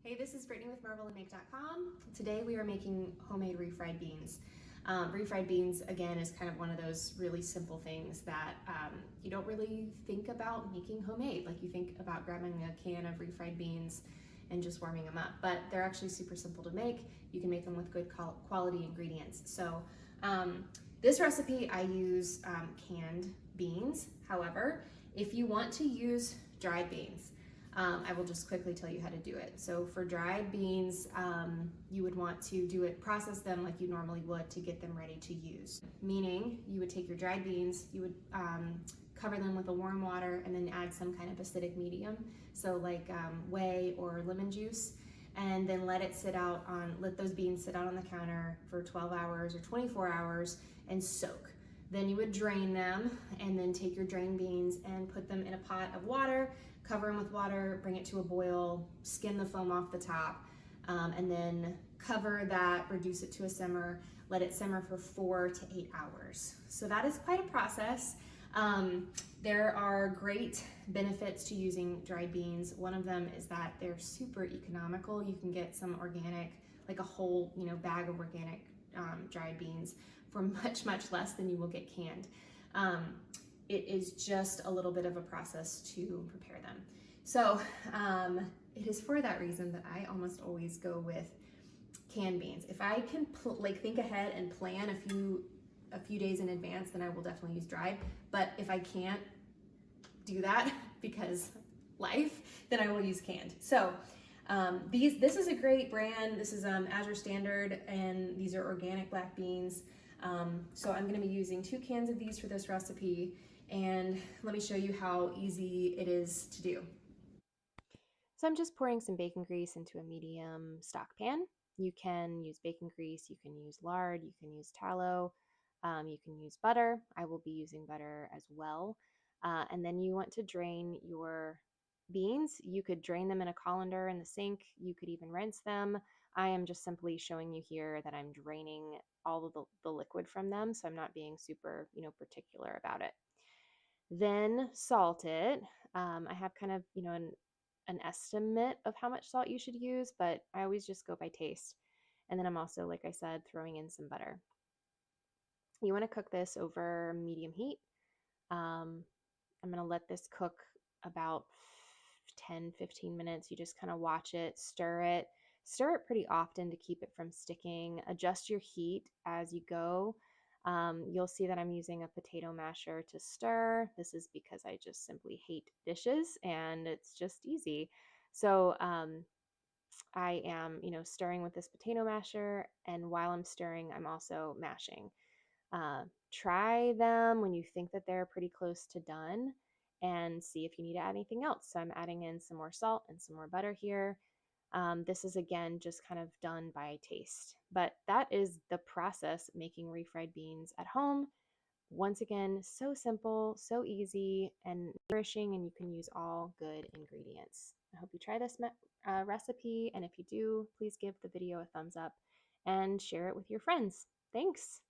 Hey, this is Brittany with marvelandmake.com. Today we are making homemade refried beans. Refried beans, again, is kind of one of those really simple things that you don't really think about making homemade. Like you think about grabbing a can of refried beans and just warming them up, but they're actually super simple to make. You can make them with good quality ingredients. So this recipe, I use canned beans. However, if you want to use dried beans, I will just quickly tell you how to do it. So for dried beans, you would want to process them like you normally would to get them ready to use. Meaning you would take your dried beans, you would cover them with a warm water and then add some kind of acidic medium. So like whey or lemon juice, and then let those beans sit out on the counter for 12 hours or 24 hours and soak. Then you would drain them and then take your drained beans and put them in a pot of water, cover them with water, bring it to a boil, skim the foam off the top, and then cover that, reduce it to a simmer, let it simmer for 4 to 8 hours. So that is quite a process. There are great benefits to using dried beans. One of them is that they're super economical. You can get some organic, like a whole bag of organic dried beans for much, much less than you will get canned. It is just a little bit of a process to prepare them. So it is for that reason that I almost always go with canned beans. If I can think ahead and plan a few days in advance, then I will definitely use dried. But if I can't do that because life, then I will use canned. So this is a great brand. This is Azure Standard, and these are organic black beans. So I'm going to be using 2 cans of these for this recipe, and let me show you how easy it is to do. So I'm just pouring some bacon grease into a medium stock pan. You can use bacon grease, you can use lard, you can use tallow, you can use butter. I will be using butter as well. And then you want to drain your beans. You could drain them in a colander in the sink. You could even rinse them. I am just simply showing you here that I'm draining all of the liquid from them, so I'm not being super, particular about it. Then salt it. I have kind of, an estimate of how much salt you should use, but I always just go by taste. And then I'm also, like I said, throwing in some butter. You want to cook this over medium heat. I'm going to let this cook about 10-15 minutes. You just kind of watch it, stir it pretty often to keep it from sticking. Adjust your heat as you go. You'll see that I'm using a potato masher to stir. This is because I just simply hate dishes and it's just easy. So I am, stirring with this potato masher, and while I'm stirring, I'm also mashing. Try them when you think that they're pretty close to done and see if you need to add anything else. So I'm adding in some more salt and some more butter here. This is again just kind of done by taste, but that is the process of making refried beans at home. Once again, so simple, so easy, and nourishing, and you can use all good ingredients. I hope you try this recipe, and if you do, please give the video a thumbs up and share it with your friends. Thanks!